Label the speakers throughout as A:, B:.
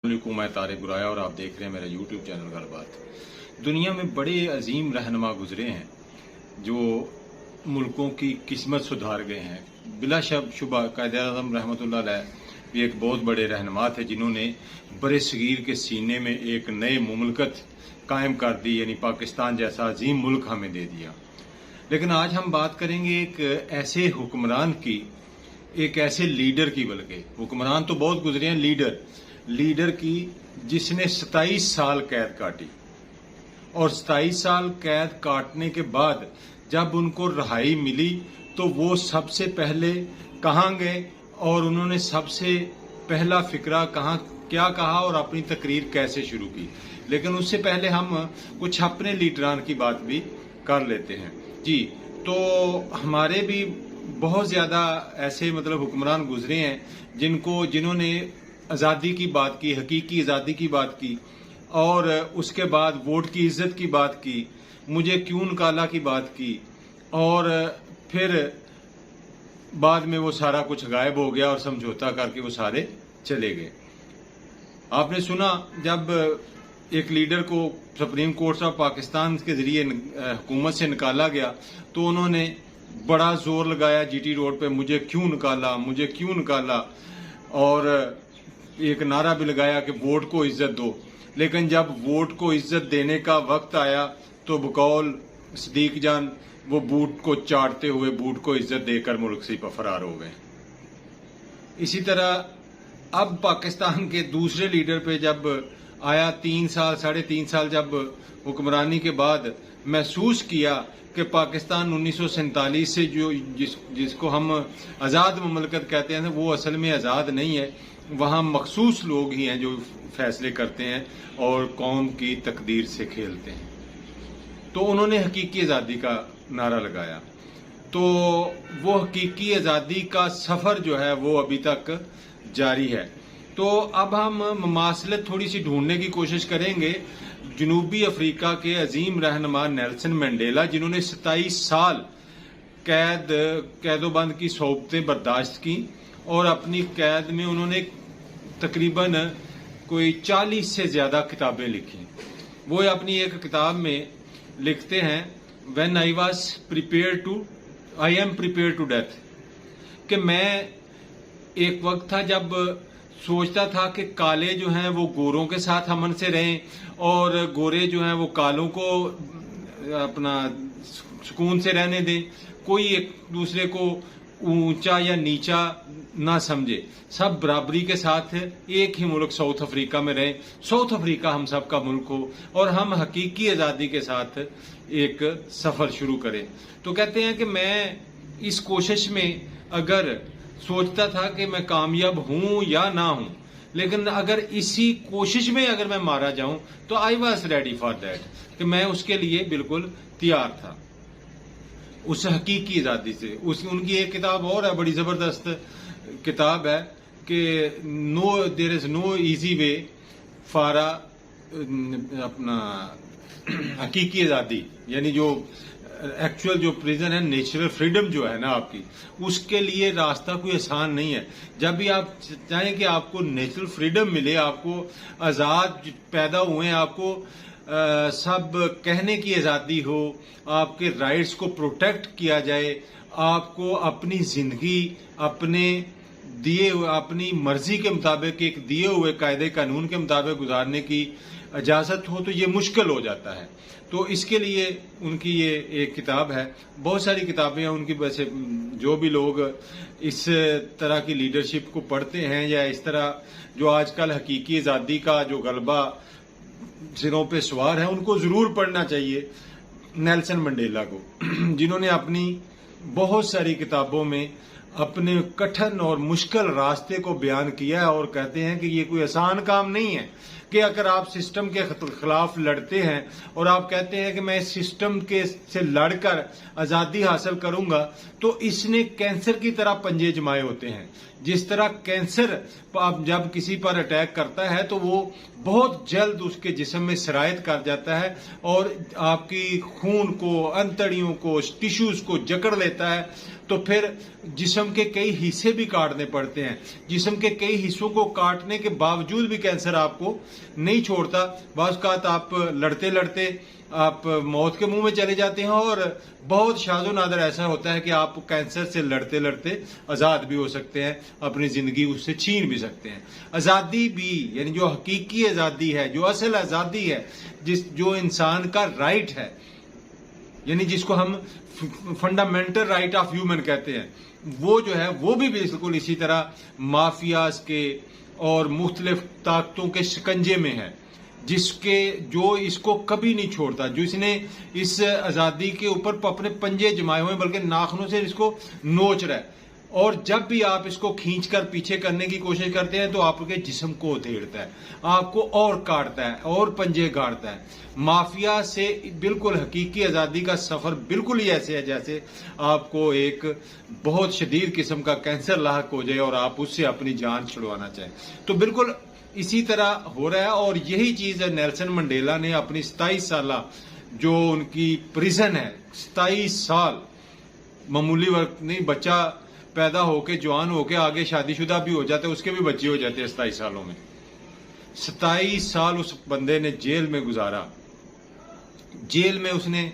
A: मैं तारिक बुराया और आप देख रहे हैं मेरा यूट्यूब चैनल गलबात। दुनिया में बड़े अजीम रहनुमा गुजरे हैं जो मुल्कों की किस्मत सुधार गए हैं। बिला शुबा कायद-ए-आज़म रहमतुल्लाह अलैह भी एक बहुत बड़े रहनुमा थे जिन्होंने बड़े सगीर के सीने में एक नए मुमलकत कायम कर दी, यानी पाकिस्तान जैसा अजीम मुल्क हमें दे दिया। लेकिन आज हम बात करेंगे एक ऐसे हुक्मरान की, एक ऐसे लीडर की, बल्कि हुक्मरान तो बहुत गुजरे हैं, लीडर की जिसने 27 साल कैद काटी। और 27 साल कैद काटने के बाद जब उनको रिहाई मिली तो वो सबसे पहले कहाँ गए और उन्होंने सबसे पहला फिक्रा कहाँ क्या कहा और अपनी तकरीर कैसे शुरू की। लेकिन उससे पहले हम कुछ अपने लीडरान की बात भी कर लेते हैं। जी, तो हमारे भी बहुत ज्यादा ऐसे हुक्मरान गुजरे हैं जिन्होंने आज़ादी की बात की, हकीकी आज़ादी की बात की, और उसके बाद वोट की इज्जत की बात की, मुझे क्यों निकाला की बात की, और फिर बाद में वो सारा कुछ गायब हो गया और समझौता करके वो सारे चले गए। आपने सुना जब एक लीडर को सुप्रीम कोर्ट ऑफ पाकिस्तान के जरिए हुकूमत से निकाला गया तो उन्होंने बड़ा जोर लगाया जीटी रोड पे, मुझे क्यों निकाला, मुझे क्यों निकाला, और एक नारा भी लगाया कि वोट को इज्जत दो। लेकिन जब वोट को इज्जत देने का वक्त आया तो बकौल सदीक जान वो बूट को चाटते हुए बूट को इज्जत देकर मुल्क से फरार हो गए। इसी तरह अब पाकिस्तान के दूसरे लीडर पे जब आया 3 साल 3.5 साल जब हुक्मरानी के बाद महसूस किया कि पाकिस्तान 1947 से जिसको हम आज़ाद ममलकत कहते हैं वो असल में आज़ाद नहीं है, वहाँ मखसूस लोग ही हैं जो फैसले करते हैं और कौम की तकदीर से खेलते हैं। तो उन्होंने हकीकी आज़ादी का नारा लगाया। तो वो हकीकी आज़ादी का सफ़र जो है वो अभी तक जारी है। तो अब हम ममासलत थोड़ी सी ढूंढने की कोशिश करेंगे जनूबी अफ्रीका के अजीम रहनुमा नेल्सन मंडेला, जिन्होंने 27 साल कैदोबंद की सोबतें बर्दाश्त की और अपनी कैद में उन्होंने तकरीबन कोई 40 से ज्यादा किताबें लिखी। वो अपनी एक किताब में लिखते हैं, when I am prepare to death, कि मैं एक वक्त था जब सोचता था कि काले जो हैं वो गोरों के साथ अमन से रहें और गोरे जो हैं वो कालों को अपना सुकून से रहने दें, कोई एक दूसरे को ऊंचा या नीचा ना समझे, सब बराबरी के साथ एक ही मुल्क साउथ अफ्रीका में रहें, साउथ अफ्रीका हम सब का मुल्क हो और हम हकीकी आज़ादी के साथ एक सफर शुरू करें। तो कहते हैं कि मैं इस कोशिश में अगर सोचता था कि मैं कामयाब हूं या ना हूं, लेकिन अगर इसी कोशिश में अगर मैं मारा जाऊं तो I was ready for that, कि मैं उसके लिए बिल्कुल तैयार था उस हकीकी आज़ादी से। उनकी एक किताब और है, बड़ी जबरदस्त किताब है कि there is no easy way for अपना हकीकी आज़ादी, यानी जो एक्चुअल जो प्रिजन है, नेचुरल फ्रीडम जो है ना आपकी, उसके लिए रास्ता कोई आसान नहीं है। जब भी आप चाहें कि आपको नेचुरल फ्रीडम मिले, आपको आज़ाद पैदा हुए, आपको सब कहने की आज़ादी हो, आपके राइट्स को प्रोटेक्ट किया जाए, आपको अपनी जिंदगी अपनी मर्जी के मुताबिक एक दिए हुए कायदे कानून के मुताबिक गुजारने की इजाजत हो, तो ये मुश्किल हो जाता है। तो इसके लिए उनकी ये एक किताब है, बहुत सारी किताबें हैं उनकी। वैसे जो भी लोग इस तरह की लीडरशिप को पढ़ते हैं या इस तरह जो आजकल हकीकी आज़ादी का जो गलबा सिरों पे सवार है, उनको जरूर पढ़ना चाहिए नेल्सन मंडेला को, जिन्होंने अपनी बहुत सारी किताबों में अपने कठिन और मुश्किल रास्ते को बयान किया है। और कहते हैं कि ये कोई आसान काम नहीं है कि अगर आप सिस्टम के खिलाफ लड़ते हैं और आप कहते हैं कि मैं इस सिस्टम के से लड़कर आज़ादी हासिल करूंगा, तो इसने कैंसर की तरह पंजे जमाए होते हैं। जिस तरह कैंसर जब किसी पर अटैक करता है तो वो बहुत जल्द उसके जिस्म में सरायत कर जाता है और आपकी खून को, अंतड़ियों को, टिश्यूज को जकड़ लेता है, तो फिर जिस्म के कई हिस्से भी काटने पड़ते हैं। जिस्म के कई हिस्सों को काटने के बावजूद भी कैंसर आपको नहीं छोड़ता। बाज़ आप लड़ते लड़ते आप मौत के मुंह में चले जाते हैं, और बहुत शाज़ो नादर ऐसा होता है कि आप कैंसर से लड़ते लड़ते आज़ाद भी हो सकते हैं, अपनी ज़िंदगी उससे छीन भी सकते हैं। आज़ादी भी, यानी जो हकीकी आज़ादी है, जो असल आज़ादी है, जो इंसान का राइट है, यानी जिसको हम फंडामेंटल राइट ऑफ ह्यूमन कहते हैं, वो जो है वो भी बिल्कुल इसी तरह माफियाज के और मुख्तलिफ ताकतों के शिकंजे में है, जो इसको कभी नहीं छोड़ता, जो इसने इस आज़ादी के ऊपर अपने पंजे जमाए हुए, बल्कि नाखूनों से इसको नोच रहा है। और जब भी आप इसको खींचकर पीछे करने की कोशिश करते हैं तो आपके जिस्म को उधेड़ता है, आपको और काटता है और पंजे गाड़ता है। माफिया से बिल्कुल हकीकी आज़ादी का सफर बिल्कुल ही ऐसे है जैसे आपको एक बहुत शदीद किस्म का कैंसर लाहक हो जाए और आप उससे अपनी जान छुड़वाना चाहें। तो बिल्कुल इसी तरह हो रहा है, और यही चीज नेल्सन मंडेला ने अपनी 27 साल जो उनकी प्रिजन है, 27 साल मामूली वक्त नहीं, बच्चा पैदा होके जवान होके आगे शादीशुदा भी हो जाते, उसके भी बच्चे हो जाते हैं 27 सालों में। 27 साल उस बंदे ने जेल में गुजारा। जेल में उसने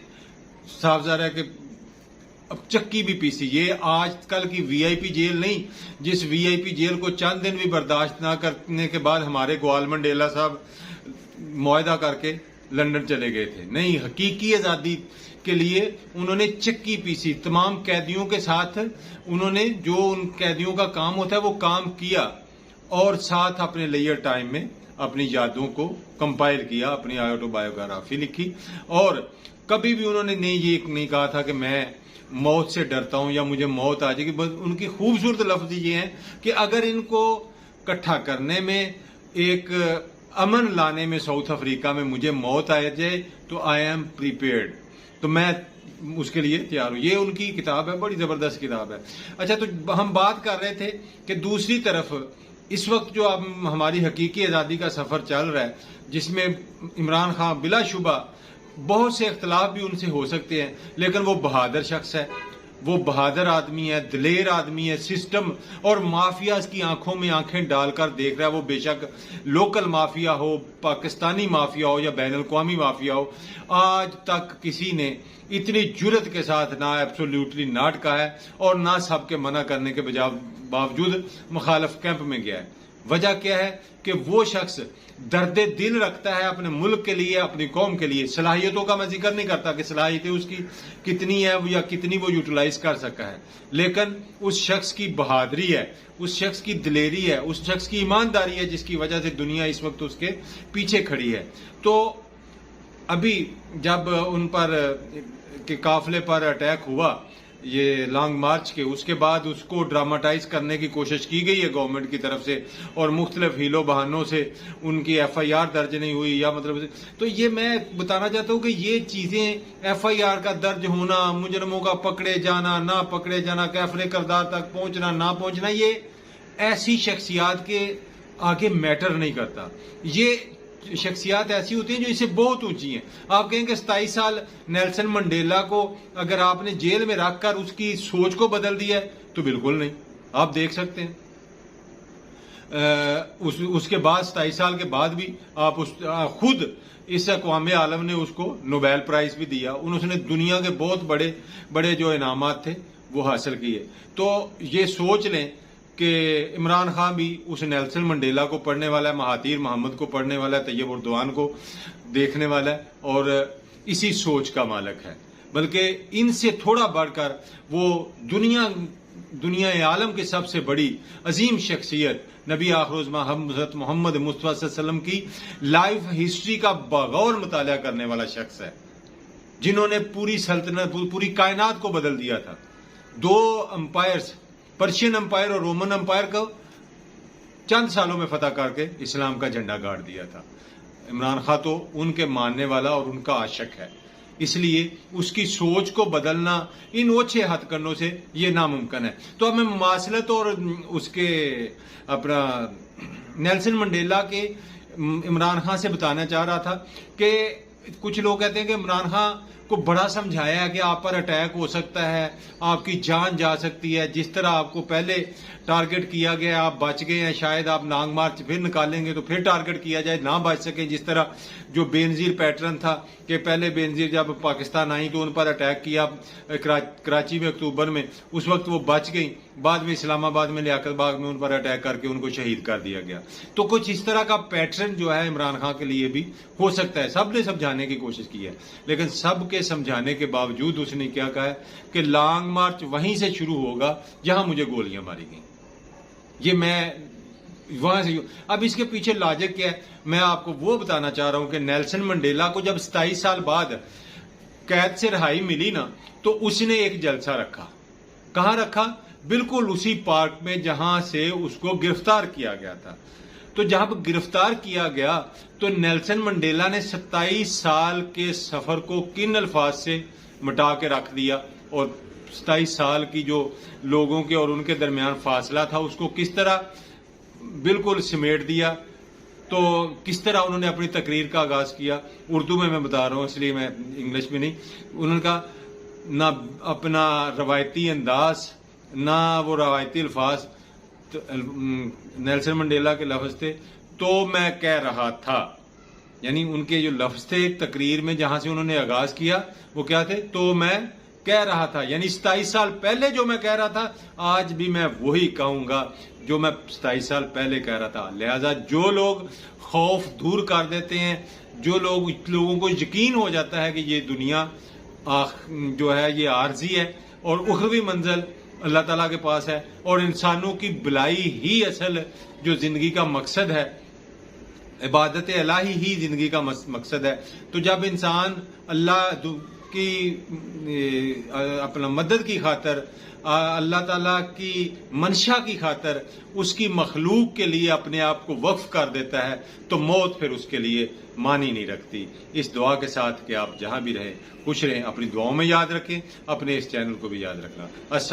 A: साफ ज़ाहिर है कि अब चक्की भी पीसी। ये आजकल की वीआईपी जेल नहीं, जिस वीआईपी जेल को चंद दिन भी बर्दाश्त ना करने के बाद हमारे ग्वाल मंडेला साहब मुआहदा करके लंदन चले गए थे। नहीं, हकीकी आज़ादी के लिए उन्होंने चक्की पीसी। तमाम कैदियों के साथ उन्होंने जो उन कैदियों का काम होता है वो काम किया, और साथ अपने लेयर टाइम में अपनी यादों को कंपाइल किया, अपनी ऑटोबायोग्राफी लिखी। और कभी भी उन्होंने ये नहीं कहा था कि मैं मौत से डरता हूं या मुझे मौत आ जाएगी। बस उनकी खूबसूरत लफ्ज ये हैं कि अगर इनको इकट्ठा करने में, एक अमन लाने में साउथ अफ्रीका में मुझे मौत आ जाए तो आई एम प्रीपेयर्ड, तो मैं उसके लिए तैयार हूं। ये उनकी किताब है, बड़ी जबरदस्त किताब है। अच्छा, तो हम बात कर रहे थे कि दूसरी तरफ इस वक्त जो अब हमारी हकीकी आज़ादी का सफर चल रहा है, जिसमें इमरान खान बिलाशुबा बहुत से इख्तलाफ भी उनसे हो सकते हैं, लेकिन वो बहादुर शख्स है, वो बहादुर आदमी है, दिलेर आदमी है। सिस्टम और माफियाज की आंखों में आंखें डालकर देख रहा है, वो बेशक लोकल माफिया हो, पाकिस्तानी माफिया हो या बैनुल अक़वामी माफिया हो। आज तक किसी ने इतनी जुर्रत के साथ ना एब्सोल्युटली नाट कहा है और ना सबके मना करने के बावजूद मुखालिफ कैंप में गया है। वजह क्या है कि वो शख्स दर्दे दिल रखता है अपने मुल्क के लिए, अपनी कौम के लिए। सलाहियतों का मैं जिक्र नहीं करता कि सलाहियतें उसकी कितनी है या कितनी वो यूटिलाइज कर सका है, लेकिन उस शख्स की बहादुरी है, उस शख्स की दिलेरी है, उस शख्स की ईमानदारी है, जिसकी वजह से दुनिया इस वक्त उसके पीछे खड़ी है। तो अभी जब उन पर के काफिले पर अटैक हुआ, ये लॉन्ग मार्च के, उसके बाद उसको ड्रामाटाइज करने की कोशिश की गई है गवर्नमेंट की तरफ से, और मुख्तलिफ हीलो बहानों से उनकी FIR दर्ज नहीं हुई, या मतलब, तो ये मैं बताना चाहता हूँ कि ये चीजें FIR का दर्ज होना, मुजरमों का पकड़े जाना, ना पकड़े जाना, कैफले करदार तक पहुंचना ना पहुंचना, ये ऐसी शख्सियात के आगे मैटर नहीं करता। ये शख्सियात ऐसी होती हैं जो इससे बहुत ऊंची हैं। आप कहेंगे 27 साल नेल्सन मंडेला को अगर आपने जेल में रखकर उसकी सोच को बदल दिया है, तो बिल्कुल नहीं। आप देख सकते हैं उसके बाद 27 साल के बाद भी आप खुद इस अक़वाम आलम ने उसको नोबेल प्राइज भी दिया, उसने दुनिया के बहुत बड़े बड़े जो इनामात थे वो हासिल किए। तो ये सोच लें कि इमरान खान भी उस नेल्सन मंडेला को पढ़ने वाला है, महातीर मोहम्मद को पढ़ने वाला है, तैयब उर्दवान को देखने वाला है, और इसी सोच का मालिक है। बल्कि इनसे थोड़ा बढ़कर वो दुनिया आलम की सबसे बड़ी अजीम शख्सियत नबी आखिर हज़रत मोहम्मद मुस्तफ़ा सल्लल्लाहु अलैहि वसल्लम की लाइफ हिस्ट्री का बगौर मुताला करने वाला शख्स है, जिन्होंने पूरी सल्तनत, पूरी कायनात को बदल दिया था। 2 अंपायर्स, पर्शियन अंपायर और रोमन अंपायर को चंद सालों में फतह करके इस्लाम का झंडा गाड़ दिया था। इमरान खान तो उनके मानने वाला और उनका आशिक है। इसलिए उसकी सोच को बदलना इन ओछे हथकंडों से ये नामुमकिन है। तो अब मैं मुमासलत और उसके अपना नेल्सन मंडेला के इमरान खान से बताना चाह रहा था कि कुछ लोग कहते हैं कि इमरान खान को बड़ा समझाया है कि आप पर अटैक हो सकता है, आपकी जान जा सकती है, जिस तरह आपको पहले टारगेट किया गया आप बच गए हैं, शायद आप लॉन्ग मार्च फिर निकालेंगे तो फिर टारगेट किया जाए ना बच सके। जिस तरह जो बेनजीर पैटर्न था कि पहले बेनजीर जब पाकिस्तान आई तो उन पर अटैक किया कराची में अक्टूबर में, उस वक्त वो बच गई, बाद में इस्लामाबाद में लियाकत बाग में उन पर अटैक करके उनको शहीद कर दिया गया। तो कुछ इस तरह का पैटर्न जो है इमरान खान के लिए भी हो सकता है। सब ने समझाने की कोशिश की है, लेकिन सबके समझाने के बावजूद उसने क्या कहा है कि लॉन्ग मार्च वहीं से शुरू होगा जहां मुझे गोलियां मारी गई। ये मैं वहां से, अब इसके पीछे लॉजिक क्या है मैं आपको वो बताना चाह रहा हूं कि नेल्सन मंडेला को जब 27 साल बाद कैद से रिहाई मिली ना, तो उसने एक जलसा रखा। कहां रखा? बिल्कुल उसी पार्क में जहां से उसको गिरफ्तार किया गया था। तो जब गिरफ्तार किया गया तो नेल्सन मंडेला ने 27 साल के सफर को किन अल्फाज से मिटा के रख दिया, और 27 साल की जो लोगों के और उनके दरमियान फासला था उसको किस तरह बिल्कुल समेट दिया। तो किस तरह उन्होंने अपनी तकरीर का आगाज किया, उर्दू में मैं बता रहा हूं इसलिए मैं इंग्लिश में नहीं। उन्होंने कहा ना अपना रवायती अंदाज ना वो रवायती अल्फाज, तो नेल्सन मंडेला के लफ्ज थे तो मैं कह रहा था, यानी उनके जो लफ्ज थे तकरीर में जहां से उन्होंने आगाज किया वो क्या थे? तो मैं कह रहा था, यानी 27 साल पहले जो मैं कह रहा था आज भी मैं वही कहूंगा जो मैं 27 साल पहले कह रहा था। लिहाजा जो लोग खौफ दूर कर देते हैं, जो लोगों को यकीन हो जाता है कि ये दुनिया जो है ये आर्जी है और उखरवी मंजिल अल्लाह ताला के पास है और इंसानों की भलाई ही असल जो जिंदगी का मकसद है, इबादत इलाही ही जिंदगी का मकसद है। तो जब इंसान अल्लाह की अपना मदद की खातर, अल्लाह ताला की मंशा की खातर उसकी मखलूक के लिए अपने आप को वक्फ कर देता है तो मौत फिर उसके लिए मानी नहीं रखती। इस दुआ के साथ कि आप जहां भी रहें खुश रहें, अपनी दुआओं में याद रखें, अपने इस चैनल को भी याद रखना। अस्सलाम।